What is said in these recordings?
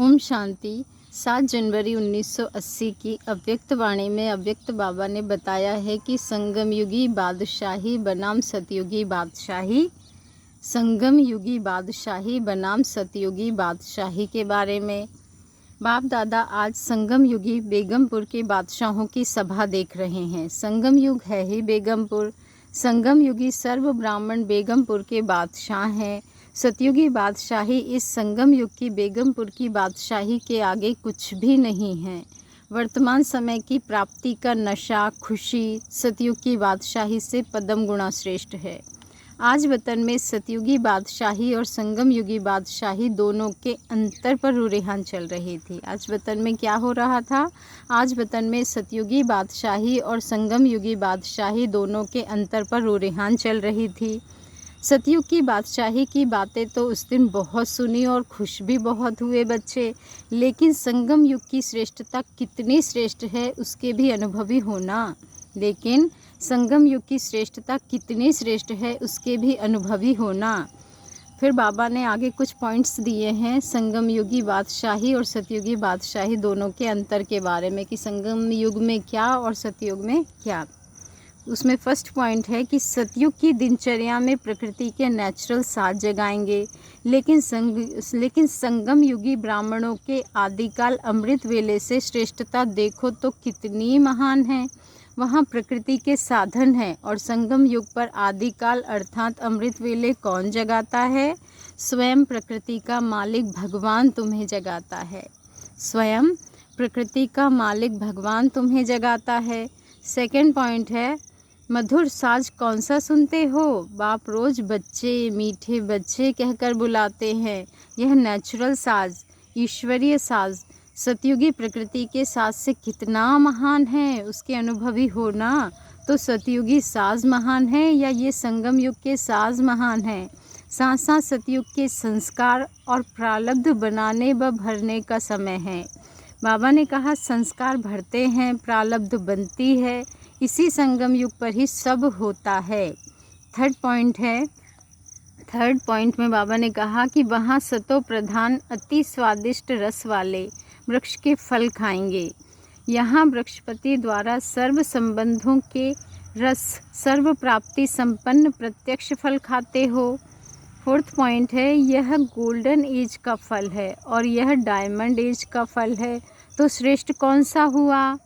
ओम शांति। 7 जनवरी 1980 की अव्यक्त वाणी में अव्यक्त बाबा ने बताया है कि संगमयुगी बादशाही बनाम सतयुगी बादशाही, संगमयुगी बादशाही बनाम सतयुगी बादशाही के बारे में। बाप दादा आज संगमयुगी बेगमपुर के बादशाहों की सभा देख रहे हैं। संगम युग है ही बेगमपुर। संगमयुगी सर्व ब्राह्मण बेगमपुर के बादशाह हैं। सतयुगी बादशाही इस संगम युग की बेगमपुर की बादशाही के आगे कुछ भी नहीं है। वर्तमान समय की प्राप्ति का नशा, खुशी सतयुग की बादशाही से पदम गुणा श्रेष्ठ है। आज वतन में सतयुगी बादशाही और संगम युगी बादशाही दोनों के अंतर पर रुझान चल रही थी। आज वतन में क्या हो रहा था? आज वतन में सतयुगी बादशाही और संगम युगी बादशाही दोनों के अंतर पर रुझान चल रही थी। सतयुग की बादशाही की बातें तो उस दिन बहुत सुनी और खुश भी बहुत हुए बच्चे, लेकिन संगम युग की श्रेष्ठता कितनी श्रेष्ठ है उसके भी अनुभवी होना। लेकिन संगम युग की श्रेष्ठता कितनी श्रेष्ठ है उसके भी अनुभवी होना। फिर बाबा ने आगे कुछ पॉइंट्स दिए हैं संगम युगी बादशाही और सतयुगी बादशाही दोनों के अंतर के बारे में कि संगम युग में क्या और सतयुग में क्या। उसमें फर्स्ट पॉइंट है कि सतयुग की दिनचर्या में प्रकृति के नेचुरल साथ जगाएंगे, लेकिन संगम युगी ब्राह्मणों के आदिकाल अमृत वेले से श्रेष्ठता देखो तो कितनी महान है। वहाँ प्रकृति के साधन हैं और संगम युग पर आदिकाल अर्थात अमृत वेले कौन जगाता है? स्वयं प्रकृति का मालिक भगवान तुम्हें जगाता है। स्वयं प्रकृति का मालिक भगवान तुम्हें जगाता है। सेकंड पॉइंट है मधुर साज कौन सा सुनते हो? बाप रोज बच्चे, मीठे बच्चे कहकर बुलाते हैं। यह नेचुरल साज, ईश्वरीय साज सतयुगी प्रकृति के साज से कितना महान है उसके अनुभवी होना। तो सतयुगी साज महान है या ये संगम युग के साज महान है? साथ साथ सतयुग के संस्कार और प्रारब्ध बनाने व भरने का समय है। बाबा ने कहा संस्कार भरते हैं, प्रारब्ध बनती है। इसी संगम युग पर ही सब होता है। थर्ड पॉइंट में बाबा ने कहा कि वहाँ सतो प्रधान अति स्वादिष्ट रस वाले वृक्ष के फल खाएंगे। यहाँ वृक्षपति द्वारा सर्व संबंधों के रस, सर्व प्राप्ति संपन्न प्रत्यक्ष फल खाते हो। फोर्थ पॉइंट है यह गोल्डन एज का फल है और यह डायमंड एज का फल है, तो श्रेष्ठ कौन सा हुआ?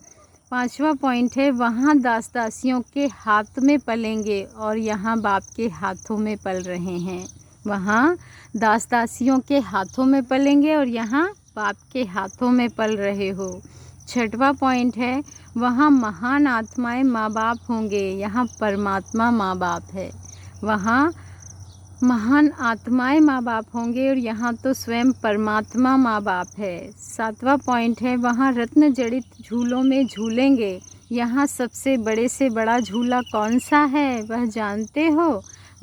पांचवा पॉइंट है वहाँ दास दासियों के हाथ में पलेंगे और यहाँ बाप के हाथों में पल रहे हैं। वहाँ दास दासियों के हाथों में पलेंगे और यहाँ बाप के हाथों में पल रहे हो। छठवां पॉइंट है वहाँ महान आत्माएं माँ बाप होंगे, यहाँ परमात्मा माँ बाप है। वहाँ महान आत्माएं माँ बाप होंगे और यहाँ तो स्वयं परमात्मा माँ बाप है। सातवां पॉइंट है वहाँ रत्न जड़ित झूलों में झूलेंगे। यहाँ सबसे बड़े से बड़ा झूला कौन सा है वह जानते हो?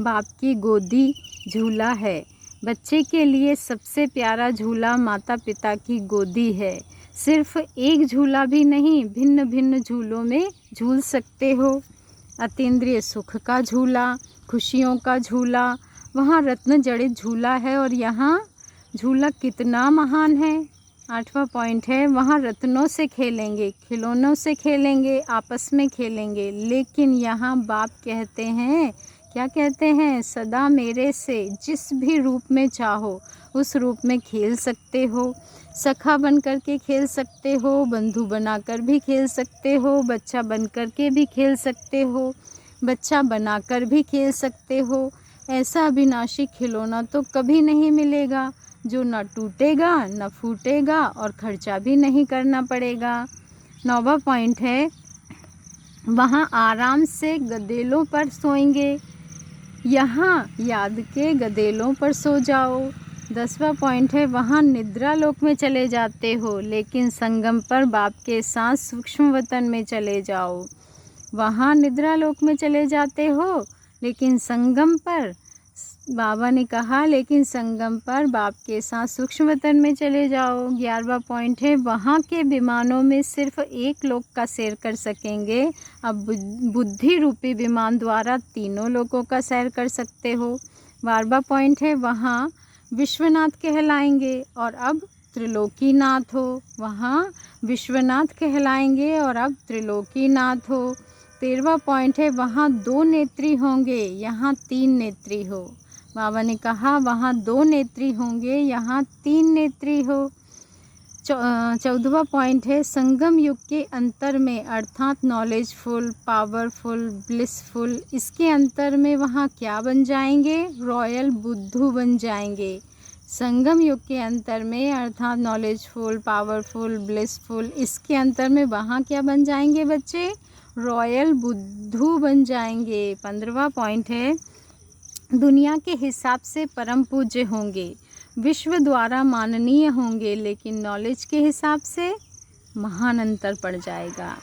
बाप की गोदी झूला है। बच्चे के लिए सबसे प्यारा झूला माता पिता की गोदी है। सिर्फ एक झूला भी नहीं, भिन्न भिन्न झूलों में झूल सकते हो। अतीन्द्रिय सुख का झूला, खुशियों का झूला, वहाँ रत्न जड़ित झूला है और यहाँ झूला कितना महान है। आठवां पॉइंट है वहाँ रत्नों से खेलेंगे, खिलौनों से खेलेंगे, आपस में खेलेंगे, लेकिन यहाँ बाप कहते हैं, क्या कहते हैं? सदा मेरे से जिस भी रूप में चाहो उस रूप में खेल सकते हो। सखा बन कर के खेल सकते हो, बंधु बनाकर भी खेल सकते हो, बच्चा बन कर के भी खेल सकते हो, बच्चा बनाकर भी खेल सकते हो। ऐसा अविनाशी खिलौना तो कभी नहीं मिलेगा जो न टूटेगा न फूटेगा और खर्चा भी नहीं करना पड़ेगा। 9वां पॉइंट है वहाँ आराम से गदेलों पर सोएंगे, यहाँ याद के गदेलों पर सो जाओ। 10वां पॉइंट है वहाँ निद्रा लोक में चले जाते हो, लेकिन संगम पर बाप के साथ सूक्ष्म वतन में चले जाओ। वहाँ निद्रा लोक में चले जाते हो लेकिन संगम पर बाबा ने कहा लेकिन संगम पर बाप के साथ सूक्ष्म वतन में चले जाओ। 11वां पॉइंट है वहाँ के विमानों में सिर्फ एक लोक का सैर कर सकेंगे, अब बुद्धि रूपी विमान द्वारा तीनों लोकों का सैर कर सकते हो। 12वां पॉइंट है वहाँ विश्वनाथ कहलाएंगे और अब त्रिलोकीनाथ हो, वहाँ विश्वनाथ कहलाएंगे और अब त्रिलोकीनाथ हो। 13वां पॉइंट है वहाँ 2 नेत्री होंगे, यहाँ 3 नेत्री हो। बाबा ने कहा वहाँ 2 नेत्री होंगे, यहाँ 3 नेत्री हो। 14वां पॉइंट है संगम युग के अंतर में अर्थात नॉलेजफुल, पावरफुल, ब्लिसफुल, इसके अंतर में वहाँ क्या बन जाएंगे? रॉयल बुद्धू बन जाएंगे। संगम युग के अंतर में अर्थात नॉलेजफुल, पावरफुल, ब्लिसफुल, इसके अंतर में वहाँ क्या बन जाएंगे बच्चे? रॉयल बुद्धू बन जाएंगे। 15वां पॉइंट है दुनिया के हिसाब से परम पूज्य होंगे, विश्व द्वारा माननीय होंगे, लेकिन नॉलेज के हिसाब से महान अंतर पड़ जाएगा।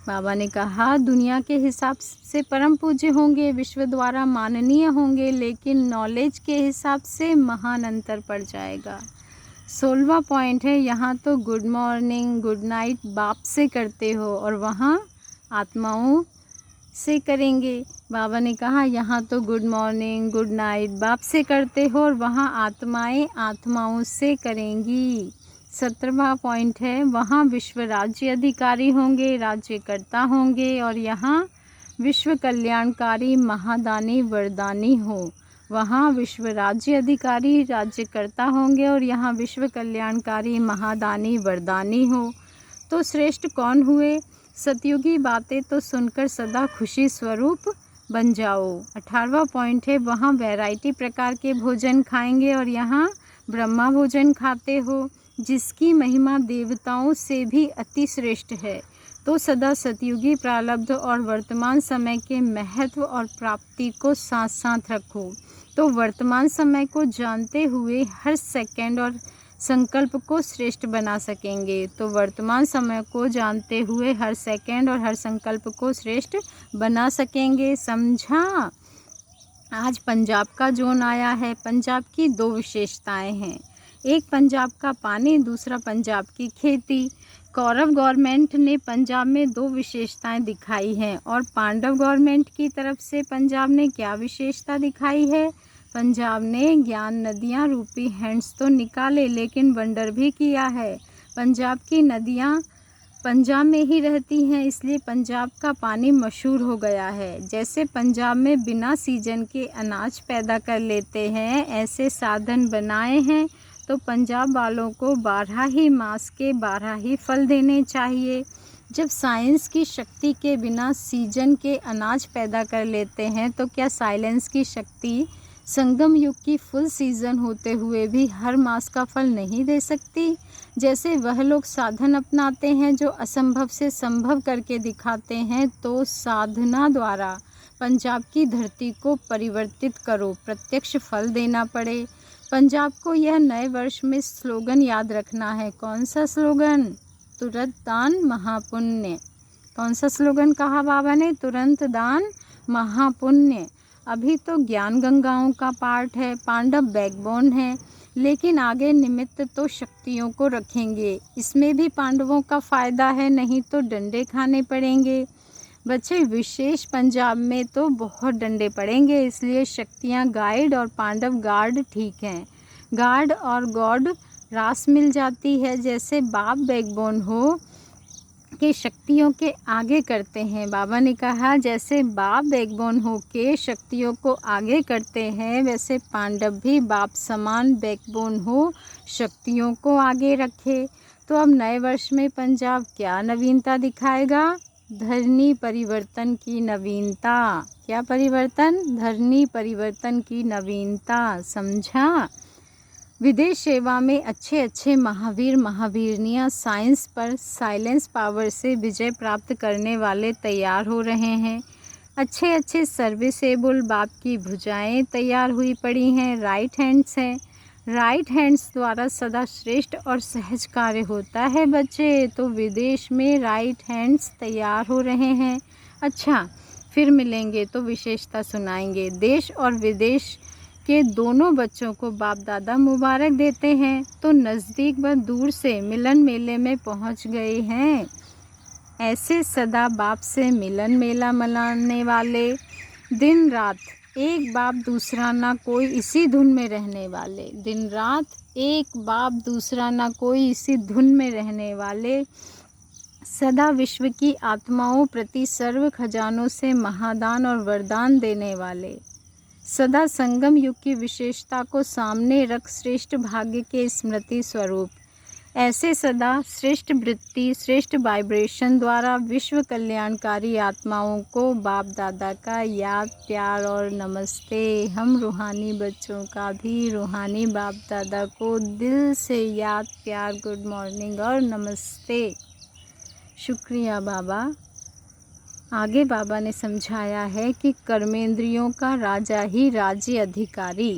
बाबा ने कहा दुनिया के हिसाब से परम पूज्य होंगे, विश्व द्वारा माननीय होंगे, लेकिन नॉलेज के हिसाब से महान अंतर पड़ जाएगा। 16वां पॉइंट है यहाँ तो गुड मॉर्निंग, गुड नाइट बाप से करते हो और वहाँ आत्माओं से करेंगे। बाबा ने कहा यहाँ तो गुड मॉर्निंग, गुड नाइट बाप से करते हो और वहाँ आत्माएं आत्माओं से करेंगी। 17वां पॉइंट है वहाँ विश्व राज्य अधिकारी होंगे, राज्यकर्ता होंगे और यहाँ विश्व कल्याणकारी महादानी वरदानी हो। वहाँ विश्व राज्य अधिकारी राज्यकर्ता होंगे और यहाँ विश्व कल्याणकारी महादानी वरदानी हो। तो श्रेष्ठ कौन हुए? सतयुगी बातें तो सुनकर सदा खुशी स्वरूप बन जाओ। 18वां पॉइंट है वहाँ वैरायटी प्रकार के भोजन खाएंगे और यहाँ ब्रह्मा भोजन खाते हो, जिसकी महिमा देवताओं से भी अति श्रेष्ठ है। तो सदा सतयुगी प्रारब्ध और वर्तमान समय के महत्व और प्राप्ति को साथ साथ रखो। तो वर्तमान समय को जानते हुए हर सेकंड और संकल्प को श्रेष्ठ बना सकेंगे। तो वर्तमान समय को जानते हुए हर सेकंड और हर संकल्प को श्रेष्ठ बना सकेंगे। समझा? आज पंजाब का जोन आया है। पंजाब की 2 विशेषताएं हैं, एक पंजाब का पानी, दूसरा पंजाब की खेती। कौरव गवर्नमेंट ने पंजाब में 2 विशेषताएं दिखाई हैं और पांडव गवर्नमेंट की तरफ से पंजाब ने क्या विशेषता दिखाई है? पंजाब ने ज्ञान नदियाँ रूपी हैंड्स तो निकाले लेकिन वंडर भी किया है। पंजाब की नदियाँ पंजाब में ही रहती हैं, इसलिए पंजाब का पानी मशहूर हो गया है। जैसे पंजाब में बिना सीजन के अनाज पैदा कर लेते हैं, ऐसे साधन बनाए हैं तो पंजाब वालों को 12 ही मास के 12 ही फल देने चाहिए। जब साइंस की शक्ति के बिना सीजन के अनाज पैदा कर लेते हैं तो क्या साइलेंस की शक्ति संगम युग की फुल सीजन होते हुए भी हर मास का फल नहीं दे सकती? जैसे वह लोग साधन अपनाते हैं जो असंभव से संभव करके दिखाते हैं, तो साधना द्वारा पंजाब की धरती को परिवर्तित करो, प्रत्यक्ष फल देना पड़े। पंजाब को यह नए वर्ष में स्लोगन याद रखना है। कौन सा स्लोगन? तुरंत दान महापुण्य। कौन सा स्लोगन कहा बाबा ने? तुरंत दान महापुण्य। अभी तो ज्ञान गंगाओं का पार्ट है, पांडव बैकबोन है, लेकिन आगे निमित्त तो शक्तियों को रखेंगे। इसमें भी पांडवों का फ़ायदा है, नहीं तो डंडे खाने पड़ेंगे। बच्चे विशेष पंजाब में तो बहुत डंडे पड़ेंगे, इसलिए शक्तियाँ गाइड और पांडव गार्ड ठीक हैं। गार्ड और गॉड रास मिल जाती है। जैसे बाप बैकबोन हो के शक्तियों के आगे करते हैं। बाबा ने कहा जैसे बाप बैकबोन हो के शक्तियों को आगे करते हैं, वैसे पांडव भी बाप समान बैकबोन हो शक्तियों को आगे रखे। तो अब नए वर्ष में पंजाब क्या नवीनता दिखाएगा? धरनी परिवर्तन की नवीनता। क्या परिवर्तन? धरनी परिवर्तन की नवीनता। समझा? विदेश सेवा में अच्छे अच्छे महावीर महावीरनियाँ साइंस पर साइलेंस पावर से विजय प्राप्त करने वाले तैयार हो रहे हैं। अच्छे अच्छे सर्विसेबल बाप की भुजाएं तैयार हुई पड़ी हैं। राइट हैंड्स हैं। राइट हैंड्स द्वारा सदा श्रेष्ठ और सहज कार्य होता है बच्चे। तो विदेश में राइट हैंड्स तैयार हो रहे हैं। अच्छा, फिर मिलेंगे तो विशेषता सुनाएंगे। देश और विदेश के दोनों बच्चों को बाप दादा मुबारक देते हैं। तो नज़दीक व दूर से मिलन मेले में पहुंच गए हैं। ऐसे सदा बाप से मिलन मेला मनाने वाले, दिन रात एक बाप दूसरा ना कोई, इसी धुन में रहने वाले, दिन रात एक बाप दूसरा ना कोई, इसी धुन में रहने वाले, सदा विश्व की आत्माओं प्रति सर्व खजानों से महादान और वरदान देने वाले, सदा संगम युग की विशेषता को सामने रख श्रेष्ठ भाग्य के स्मृति स्वरूप, ऐसे सदा श्रेष्ठ वृत्ति श्रेष्ठ वाइब्रेशन द्वारा विश्व कल्याणकारी आत्माओं को बाप दादा का याद प्यार और नमस्ते। हम रूहानी बच्चों का भी रूहानी बाप दादा को दिल से याद प्यार गुड मॉर्निंग और नमस्ते। शुक्रिया बाबा। आगे बाबा ने समझाया है कि कर्मेंद्रियों का राजा ही राज्य अधिकारी,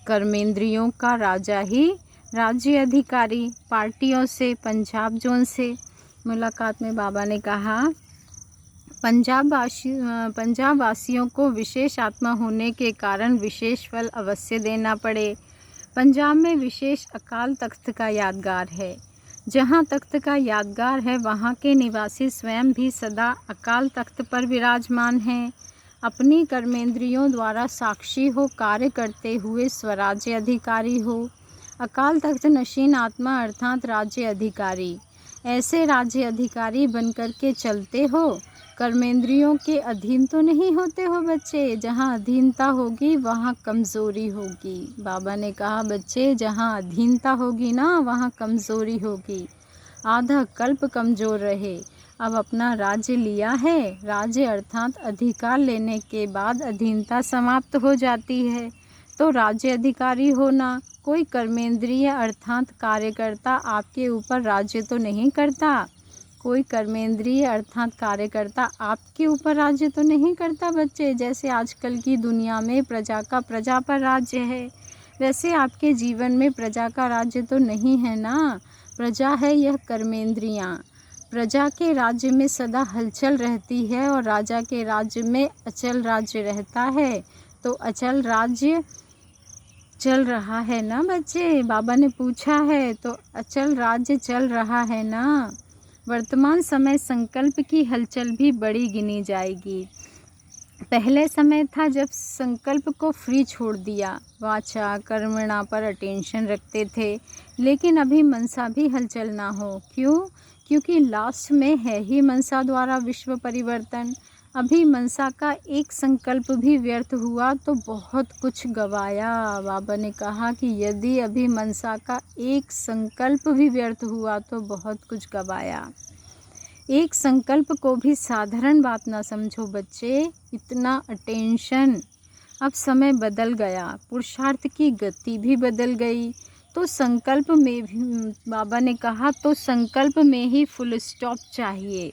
कर्मेंद्रियों का राजा ही राज्य अधिकारी। पार्टियों से पंजाब जोन से मुलाकात में बाबा ने कहा, पंजाब वासियों को विशेष आत्मा होने के कारण विशेष फल अवश्य देना पड़े। पंजाब में विशेष अकाल तख्त का यादगार है। जहाँ तख्त का यादगार है वहाँ के निवासी स्वयं भी सदा अकाल तख्त पर विराजमान हैं। अपनी कर्मेंद्रियों द्वारा साक्षी हो, कार्य करते हुए स्वराज्य अधिकारी हो। अकाल तख्त नशीन आत्मा अर्थात राज्य अधिकारी, ऐसे राज्य अधिकारी बनकर के चलते हो। कर्मेंद्रियों के अधीन तो नहीं होते हो बच्चे। जहाँ अधीनता होगी वहाँ कमज़ोरी होगी। बाबा ने कहा बच्चे, जहाँ अधीनता होगी ना वहाँ कमज़ोरी होगी। आधा कल्प कमज़ोर रहे, अब अपना राज्य लिया है। राज्य अर्थात अधिकार लेने के बाद अधीनता समाप्त हो जाती है, तो राज्य अधिकारी होना। कोई कर्मेंद्रिय अर्थात कार्यकर्ता आपके ऊपर राज्य तो नहीं करता। कोई कर्मेंद्रिय अर्थात कार्यकर्ता आपके ऊपर राज्य तो नहीं करता बच्चे। जैसे आजकल की दुनिया में प्रजा का प्रजा पर राज्य है, वैसे आपके जीवन में प्रजा का राज्य तो नहीं है ना। प्रजा है यह कर्मेंद्रियाँ। प्रजा के राज्य में सदा हलचल रहती है और राजा के राज्य में अचल राज्य रहता है। तो अचल राज्य चल रहा है ना बच्चे, बाबा ने पूछा है, तो अचल राज्य चल रहा है ना। वर्तमान समय संकल्प की हलचल भी बड़ी गिनी जाएगी। पहले समय था जब संकल्प को फ्री छोड़ दिया, वाचा कर्मणा पर अटेंशन रखते थे। लेकिन अभी मनसा भी हलचल ना हो। क्यों? क्योंकि लास्ट में है ही मनसा द्वारा विश्व परिवर्तन। अभी मनसा का एक संकल्प भी व्यर्थ हुआ तो बहुत कुछ गवाया। बाबा ने कहा कि यदि अभी मनसा का एक संकल्प भी व्यर्थ हुआ तो बहुत कुछ गवाया। एक संकल्प को भी साधारण बात ना समझो बच्चे। इतना अटेंशन, अब समय बदल गया, पुरुषार्थ की गति भी बदल गई। तो संकल्प में भी बाबा ने कहा तो संकल्प में ही फुल स्टॉप चाहिए।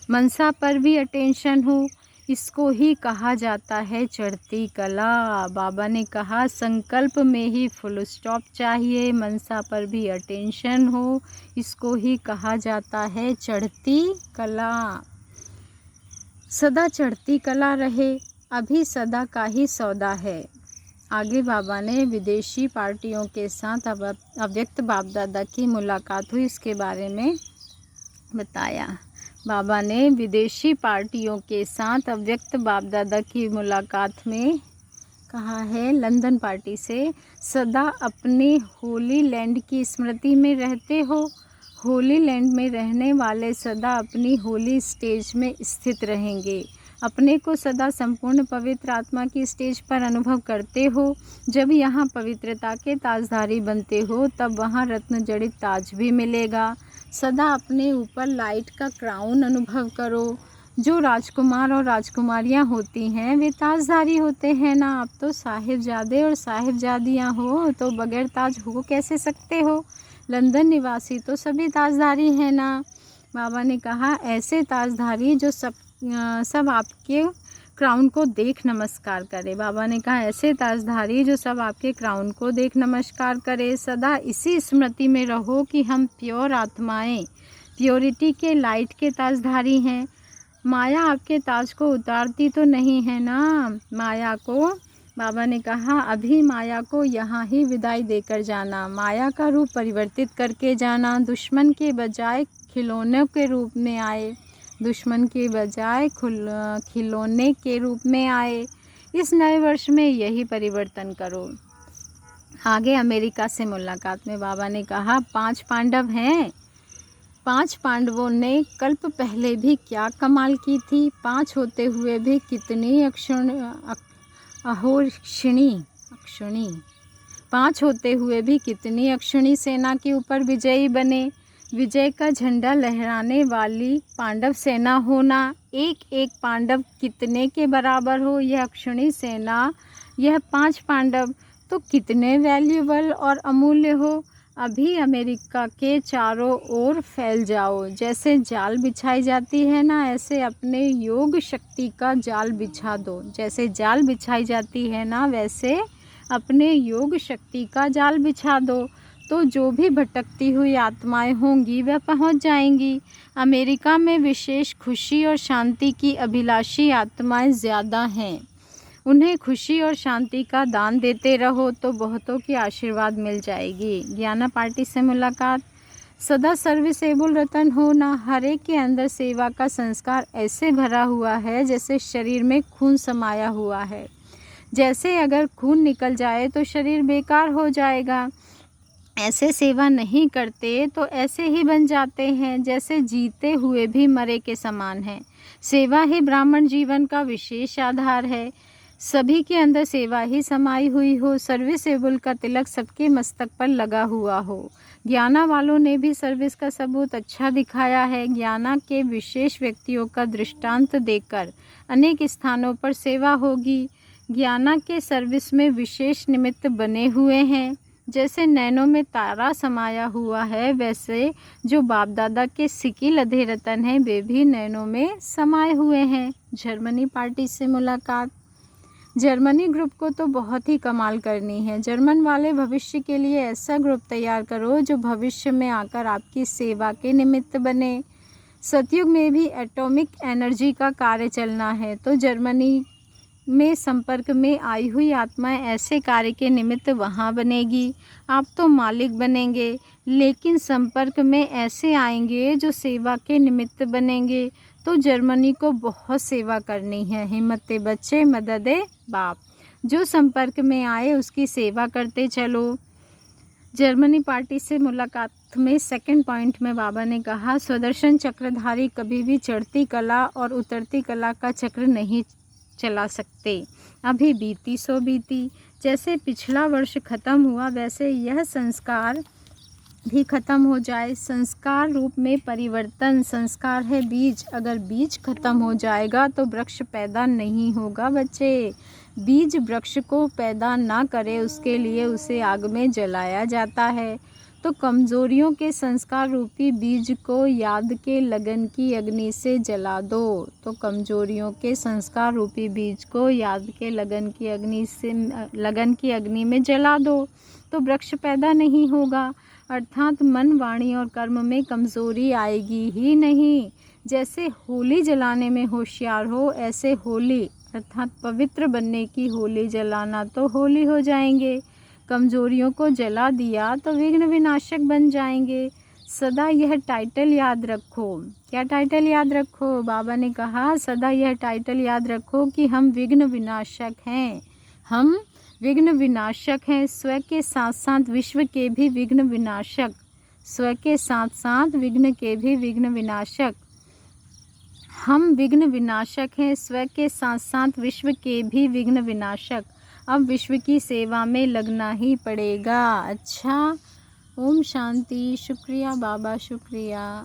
मनसा पर भी अटेंशन हो, इसको ही कहा जाता है चढ़ती कला। बाबा ने कहा संकल्प में ही फुल स्टॉप चाहिए, मनसा पर भी अटेंशन हो, इसको ही कहा जाता है चढ़ती कला। सदा चढ़ती कला रहे, अभी सदा का ही सौदा है। आगे बाबा ने विदेशी पार्टियों के साथ अव्यक्त बाप दादा की मुलाकात हुई, इसके बारे में बताया। बाबा ने विदेशी पार्टियों के साथ अव्यक्त बाप दादा की मुलाकात में कहा है, लंदन पार्टी से सदा अपने होली लैंड की स्मृति में रहते हो। होली लैंड में रहने वाले सदा अपनी होली स्टेज में स्थित रहेंगे। अपने को सदा संपूर्ण पवित्र आत्मा की स्टेज पर अनुभव करते हो। जब यहाँ पवित्रता के ताजधारी बनते हो तब वहाँ रत्न जड़ित ताज भी मिलेगा। सदा अपने ऊपर लाइट का क्राउन अनुभव करो। जो राजकुमार और राजकुमारियाँ होती हैं वे ताजधारी होते हैं ना। आप तो साहिबजादे और साहिबजादियाँ हो, तो बगैर ताज हो कैसे सकते हो। लंदन निवासी तो सभी ताजधारी हैं ना। बाबा ने कहा ऐसे ताजधारी जो सब आपके क्राउन को देख नमस्कार करे। बाबा ने कहा ऐसे ताजधारी जो सब आपके क्राउन को देख नमस्कार करे। सदा इसी स्मृति में रहो कि हम प्योर आत्माएं, प्योरिटी के लाइट के ताजधारी हैं। माया आपके ताज को उतारती तो नहीं है ना। माया को बाबा ने कहा अभी माया को यहाँ ही विदाई देकर जाना, माया का रूप परिवर्तित करके जाना। दुश्मन के बजाय खिलौनों के रूप में आए, दुश्मन के बजाय खिलौने के रूप में आए। इस नए वर्ष में यही परिवर्तन करो। आगे अमेरिका से मुलाकात में बाबा ने कहा, 5 पांडव हैं। 5 पांडवों ने कल्प पहले भी क्या कमाल की थी। 5 होते हुए भी कितनी अक्षुणी 5 होते हुए भी कितनी अक्षुणी सेना के ऊपर विजयी बने। विजय का झंडा लहराने वाली पांडव सेना होना, एक एक पांडव कितने के बराबर हो। यह अक्षुणी सेना, यह 5 पांडव तो कितने वैल्यूबल और अमूल्य हो। अभी अमेरिका के चारों ओर फैल जाओ। जैसे जाल बिछाई जाती है ना, ऐसे अपने योग शक्ति का जाल बिछा दो। जैसे जाल बिछाई जाती है ना, वैसे अपने योग शक्ति का जाल बिछा दो, तो जो भी भटकती हुई आत्माएं होंगी वह पहुंच जाएंगी। अमेरिका में विशेष खुशी और शांति की अभिलाषी आत्माएं ज़्यादा हैं। उन्हें खुशी और शांति का दान देते रहो तो बहुतों की आशीर्वाद मिल जाएगी। ज्ञाना पार्टी से मुलाकात। सदा सर्विसेबल रतन होना। हर एक के अंदर सेवा का संस्कार ऐसे भरा हुआ है जैसे शरीर में खून समाया हुआ है। जैसे अगर खून निकल जाए तो शरीर बेकार हो जाएगा। ऐसे सेवा नहीं करते तो ऐसे ही बन जाते हैं, जैसे जीते हुए भी मरे के समान है। सेवा ही ब्राह्मण जीवन का विशेष आधार है। सभी के अंदर सेवा ही समाई हुई हो। सर्विसेबल का तिलक सबके मस्तक पर लगा हुआ हो। ज्ञाना वालों ने भी सर्विस का सबूत अच्छा दिखाया है। ज्ञाना के विशेष व्यक्तियों का दृष्टांत देकर अनेक स्थानों पर सेवा होगी। ज्ञाना के सर्विस में विशेष निमित्त बने हुए हैं। जैसे नैनों में तारा समाया हुआ है, वैसे जो बाप दादा के सिकी लधे रतन हैं वे भी नैनों में समाये हुए हैं। जर्मनी पार्टी से मुलाकात। जर्मनी ग्रुप को तो बहुत ही कमाल करनी है। जर्मन वाले भविष्य के लिए ऐसा ग्रुप तैयार करो जो भविष्य में आकर आपकी सेवा के निमित्त बने। सतयुग में भी एटॉमिक एनर्जी का कार्य चलना है, तो जर्मनी में संपर्क में आई हुई आत्माएं ऐसे कार्य के निमित्त वहाँ बनेगी। आप तो मालिक बनेंगे, लेकिन संपर्क में ऐसे आएंगे जो सेवा के निमित्त बनेंगे। तो जर्मनी को बहुत सेवा करनी है। हिम्मते बच्चे मददे बाप। जो संपर्क में आए उसकी सेवा करते चलो। जर्मनी पार्टी से मुलाकात में सेकंड पॉइंट में बाबा ने कहा, स्वदर्शन चक्रधारी कभी भी चढ़ती कला और उतरती कला का चक्र नहीं चला सकते। अभी बीती सो बीती। जैसे पिछला वर्ष खत्म हुआ वैसे यह संस्कार भी खत्म हो जाए। संस्कार रूप में परिवर्तन। संस्कार है बीज। अगर बीज खत्म हो जाएगा तो वृक्ष पैदा नहीं होगा बच्चे। बीज वृक्ष को पैदा ना करे, उसके लिए उसे आग में जलाया जाता है। तो कमज़ोरियों के संस्कार रूपी बीज को याद के लगन की अग्नि से जला दो। तो कमज़ोरियों के संस्कार रूपी बीज को याद के लगन की अग्नि में जला दो, तो वृक्ष पैदा नहीं होगा। अर्थात मन, वाणी और कर्म में कमज़ोरी आएगी ही नहीं। जैसे होली जलाने में होशियार हो, ऐसे होली अर्थात पवित्र बनने की होली जलाना तो होली हो जाएंगे। कमज़ोरियों को जला दिया तो विघ्न विनाशक बन जाएंगे। सदा यह टाइटल याद रखो। क्या टाइटल याद रखो? बाबा ने कहा सदा यह टाइटल याद रखो कि हम विघ्न विनाशक हैं। हम विघ्न विनाशक हैं। स्व के साथ साथ विश्व के भी विघ्न विनाशक। स्व के साथ साथ विघ्न के भी विघ्न विनाशक। हम विघ्न विनाशक हैं। स्व के साथ साथ विश्व के भी विघ्न विनाशक। अब विश्व की सेवा में लगना ही पड़ेगा। अच्छा, ओम शांति। शुक्रिया बाबा, शुक्रिया।